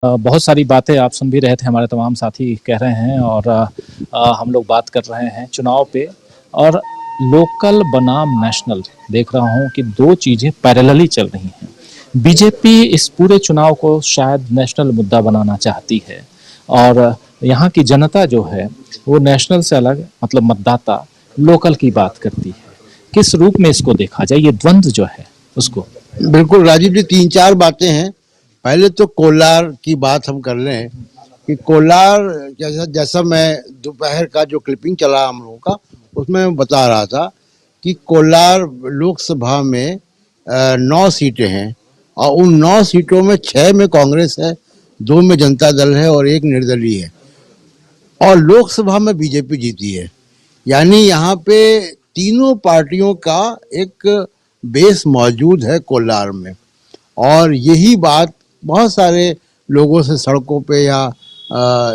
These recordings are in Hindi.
बहुत सारी बातें आप सुन भी रहे थे, हमारे तमाम साथी कह रहे हैं और हम लोग बात कर रहे हैं चुनाव पे और लोकल बनाम नेशनल देख रहा हूँ कि दो चीज़ें पैरेलली चल रही हैं। बीजेपी इस पूरे चुनाव को शायद नेशनल मुद्दा बनाना चाहती है और यहाँ की जनता जो है वो नेशनल से अलग मतलब मतदाता लोकल की बात करती है। किस रूप में इसको देखा जाए, ये द्वंद्व जो है उसको? बिल्कुल राजीव जी, तीन चार बातें हैं। पहले तो कोलार की बात हम कर रहे हैं कि कोलार जैसा जैसा मैं दोपहर का जो क्लिपिंग चला हम लोगों का उसमें मैं बता रहा था कि कोलार लोकसभा में 9 सीटें हैं और उन 9 सीटों में 6 में कांग्रेस है, 2 में जनता दल है और 1 निर्दलीय है और लोकसभा में बीजेपी जीती है। यानी यहाँ पे तीनों पार्टियों का एक बेस मौजूद है कोलार में और यही बात बहुत सारे लोगों से सड़कों पे या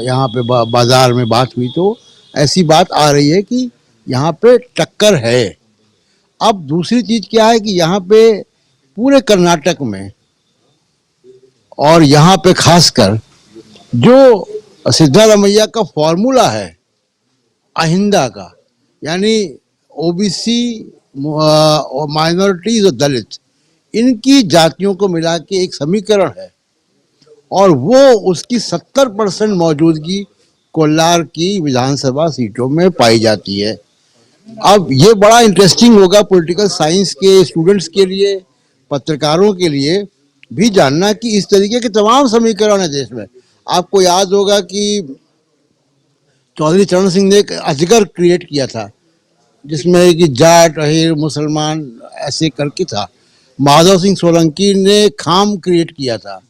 यहाँ पे बाजार में बात हुई तो ऐसी बात आ रही है कि यहाँ पे टक्कर है। अब दूसरी चीज क्या है कि यहाँ पे पूरे कर्नाटक में और यहाँ पे खासकर जो सिद्धारमैया का फॉर्मूला है अहिंदा का, यानी ओबीसी और माइनॉरिटीज और दलित, इनकी जातियों को मिला के एक समीकरण है और वो उसकी 70% मौजूदगी कोलार की विधानसभा सीटों में पाई जाती है। अब ये बड़ा इंटरेस्टिंग होगा पॉलिटिकल साइंस के स्टूडेंट्स के लिए, पत्रकारों के लिए भी जानना कि इस तरीके के तमाम समीकरण है देश में। आपको याद होगा कि चौधरी चरण सिंह ने एक अजगर क्रिएट किया था जिसमें कि जाट अहीर मुसलमान ऐसे करके था। माधव सिंह सोलंकी ने खाम क्रिएट किया था।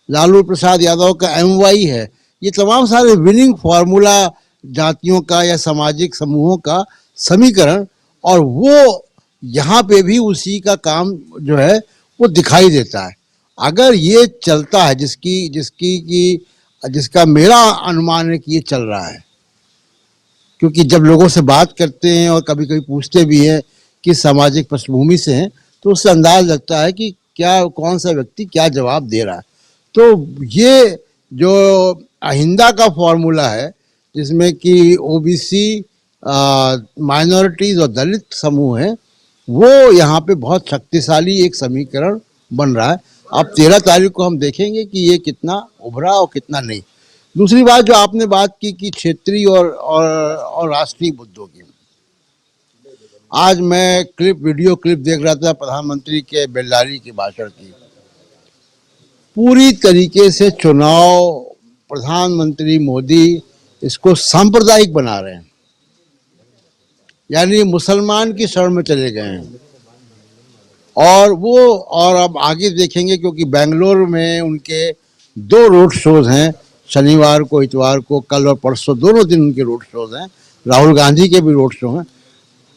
लालू प्रसाद यादव का एमवाई है। ये तमाम सारे विनिंग फार्मूला जातियों का या सामाजिक समूहों का समीकरण, और वो यहाँ पे भी उसी का काम जो है वो दिखाई देता है। अगर ये चलता है जिसका मेरा अनुमान है कि ये चल रहा है, क्योंकि जब लोगों से बात करते हैं और कभी कभी पूछते भी हैं कि सामाजिक पृष्ठभूमि से हैं तो उससे अंदाज लगता है कि क्या कौन सा व्यक्ति क्या जवाब दे रहा है। तो ये जो अहिंदा का फॉर्मूला है जिसमें कि ओबीसी माइनॉरिटीज और दलित समूह हैं, वो यहाँ पे बहुत शक्तिशाली एक समीकरण बन रहा है। अब 13 तारीख को हम देखेंगे कि ये कितना उभरा और कितना नहीं। दूसरी बात जो आपने बात की कि क्षेत्रीय और राष्ट्रीय मुद्दों की, आज मैं वीडियो क्लिप देख रहा था प्रधानमंत्री के बेल्लारी के भाषण की। पूरी तरीके से चुनाव प्रधानमंत्री मोदी इसको सांप्रदायिक बना रहे हैं, यानी मुसलमान की शरण में चले गए हैं। और अब आगे देखेंगे क्योंकि बेंगलोर में उनके 2 रोड शोज हैं, शनिवार को इतवार को, कल और परसों दोनों दिन उनके रोड शोज हैं। राहुल गांधी के भी रोड शो हैं।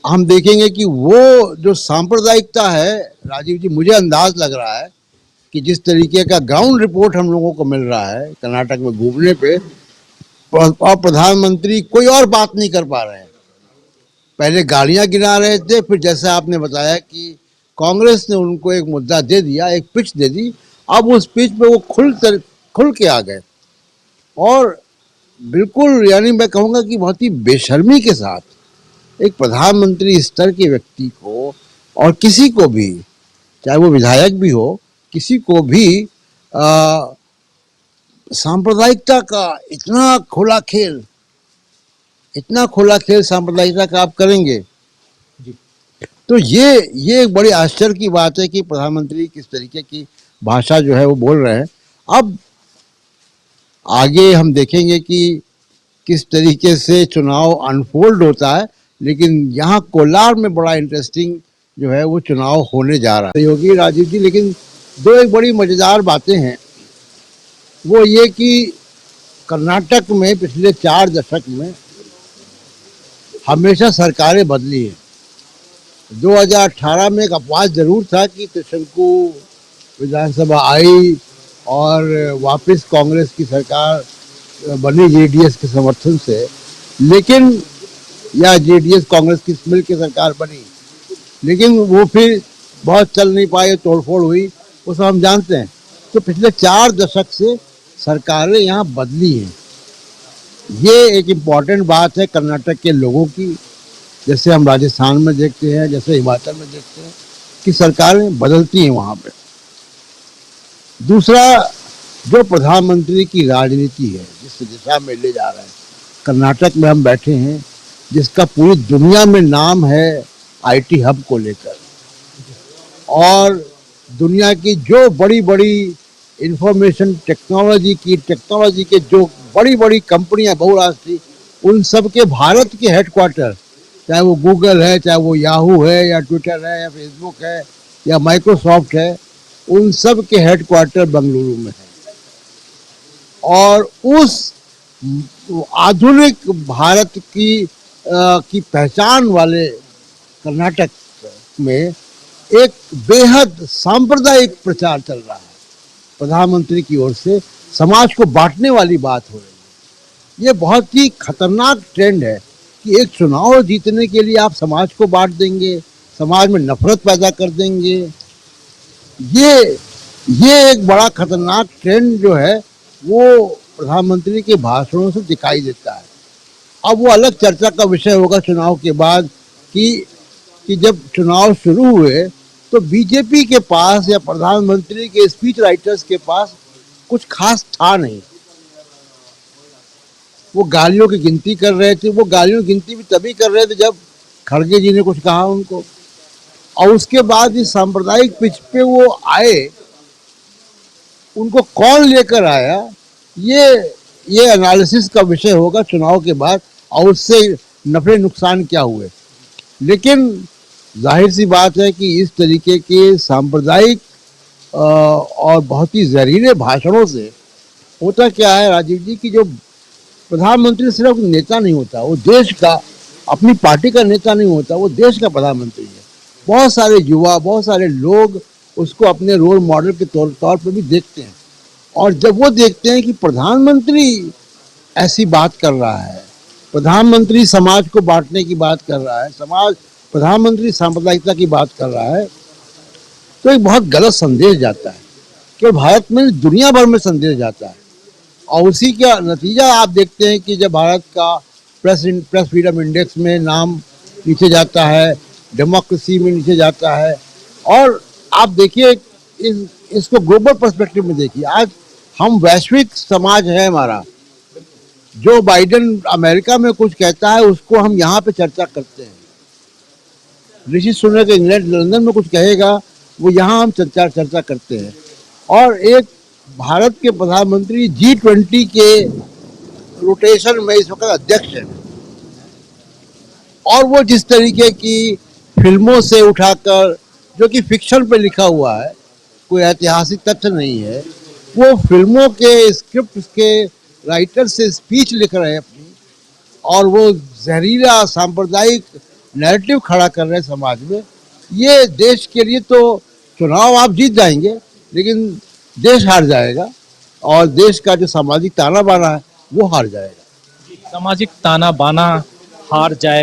हम देखेंगे कि वो जो सांप्रदायिकता है राजीव जी, मुझे अंदाज लग रहा है कि जिस तरीके का ग्राउंड रिपोर्ट हम लोगों को मिल रहा है कर्नाटक में घूमने पे, और प्रधानमंत्री कोई और बात नहीं कर पा रहे हैं। पहले गालियां गिना रहे थे, फिर जैसा आपने बताया कि कांग्रेस ने उनको एक मुद्दा दे दिया, एक पिच दे दी। अब उस पिच पे वो खुल के आ गए और बिल्कुल, यानी मैं कहूँगा कि बहुत ही बेशर्मी के साथ एक प्रधानमंत्री स्तर के व्यक्ति को और किसी को भी, चाहे वो विधायक भी हो, किसी को भी सांप्रदायिकता का इतना खुला खेल सांप्रदायिकता का आप करेंगे जी। तो ये एक बड़ी आश्चर्य की बात है कि प्रधानमंत्री किस तरीके की भाषा जो है वो बोल रहे हैं। अब आगे हम देखेंगे कि किस तरीके से चुनाव अनफोल्ड होता है, लेकिन यहाँ कोलार में बड़ा इंटरेस्टिंग जो है वो चुनाव होने जा रहा है योगी राजीव जी। लेकिन एक बड़ी मजेदार बातें हैं, वो ये कि कर्नाटक में पिछले 4 दशक में हमेशा सरकारें बदली हैं। 2018 में एक अपवाद जरूर था कि त्रिशंकु विधानसभा आई और वापस कांग्रेस की सरकार बनी जेडीएस के समर्थन से, लेकिन या जेडीएस कांग्रेस की मिल के सरकार बनी, लेकिन वो फिर बहुत चल नहीं पाए, तोड़फोड़ हुई, वो सब हम जानते हैं। तो पिछले 4 दशक से सरकारें यहाँ बदली हैं। ये एक इम्पॉर्टेंट बात है कर्नाटक के लोगों की, जैसे हम राजस्थान में देखते हैं, जैसे हिमाचल में देखते हैं कि सरकारें बदलती हैं वहाँ पे। दूसरा, जो प्रधानमंत्री की राजनीति है, जिस दिशा में ले जा रहे हैं, कर्नाटक में हम बैठे हैं, जिसका पूरी दुनिया में नाम है आईटी हब को लेकर, और दुनिया की जो बड़ी बड़ी इंफॉर्मेशन टेक्नोलॉजी के जो बड़ी बड़ी कंपनियां बहुराष्ट्रीय, उन सब के भारत के हेडक्वार्टर, चाहे वो गूगल है, चाहे वो याहू है, या ट्विटर है, या फेसबुक है, या माइक्रोसॉफ्ट है, उन सब के हेडक्वार्टर बेंगलुरु में है। और उस आधुनिक भारत की पहचान वाले कर्नाटक में एक बेहद सांप्रदायिक प्रचार चल रहा है। प्रधानमंत्री की ओर से समाज को बांटने वाली बात हो रही है। ये बहुत ही खतरनाक ट्रेंड है कि एक चुनाव जीतने के लिए आप समाज को बांट देंगे, समाज में नफरत पैदा कर देंगे। ये एक बड़ा खतरनाक ट्रेंड जो है वो प्रधानमंत्री के भाषणों से दिखाई देता है। अब वो अलग चर्चा का विषय होगा चुनाव के बाद कि जब चुनाव शुरू हुए तो बीजेपी के पास या प्रधानमंत्री के स्पीच राइटर्स के पास कुछ खास था नहीं। वो गालियों की गिनती कर रहे थे। वो गालियों की गिनती भी तभी कर रहे थे जब खड़गे जी ने कुछ कहा उनको, और उसके बाद इस सांप्रदायिक पिच पे वो आए, उनको कौन लेकर आया, ये एनालिसिस का विषय होगा चुनाव के बाद, और उससे नफे नुकसान क्या हुए। लेकिन जाहिर सी बात है कि इस तरीके के सांप्रदायिक और बहुत ही जहरीले भाषणों से होता क्या है राजीव जी, कि जो प्रधानमंत्री सिर्फ नेता नहीं होता, वो देश का, अपनी पार्टी का नेता नहीं होता, वो देश का प्रधानमंत्री है। बहुत सारे युवा, बहुत सारे लोग उसको अपने रोल मॉडल के तौर पर भी देखते हैं, और जब वो देखते हैं कि प्रधानमंत्री ऐसी बात कर रहा है, प्रधानमंत्री समाज को बांटने की बात कर रहा है, प्रधानमंत्री सांप्रदायिकता की बात कर रहा है, तो एक बहुत गलत संदेश जाता है। केवल भारत में, दुनिया भर में संदेश जाता है। और उसी का नतीजा आप देखते हैं कि जब भारत का प्रेस फ्रीडम इंडेक्स में नाम नीचे जाता है, डेमोक्रेसी में नीचे जाता है, और आप देखिए इसको ग्लोबल पर्सपेक्टिव में देखिए। आज हम वैश्विक समाज है हमारा। जो बाइडेन अमेरिका में कुछ कहता है उसको हम यहाँ पे चर्चा करते हैं। ऋषि सुनक इंग्लैंड लंदन में कुछ कहेगा, वो यहाँ हम चर्चा करते हैं। और एक भारत के प्रधानमंत्री G20 के रोटेशन में इस वक्त अध्यक्ष हैं, और वो जिस तरीके की फिल्मों से उठाकर, जो कि फिक्शन पे लिखा हुआ है, कोई ऐतिहासिक तथ्य नहीं है, वो फिल्मों के स्क्रिप्ट के राइटर से स्पीच लिख रहे हैं अपनी, और वो जहरीला सांप्रदायिक नैरेटिव खड़ा कर रहे हैं समाज में। ये देश के लिए तो चुनाव आप जीत जाएंगे, लेकिन देश हार जाएगा, और देश का जो सामाजिक ताना बाना है वो हार जाएगा। सामाजिक ताना बाना हार जाएगा।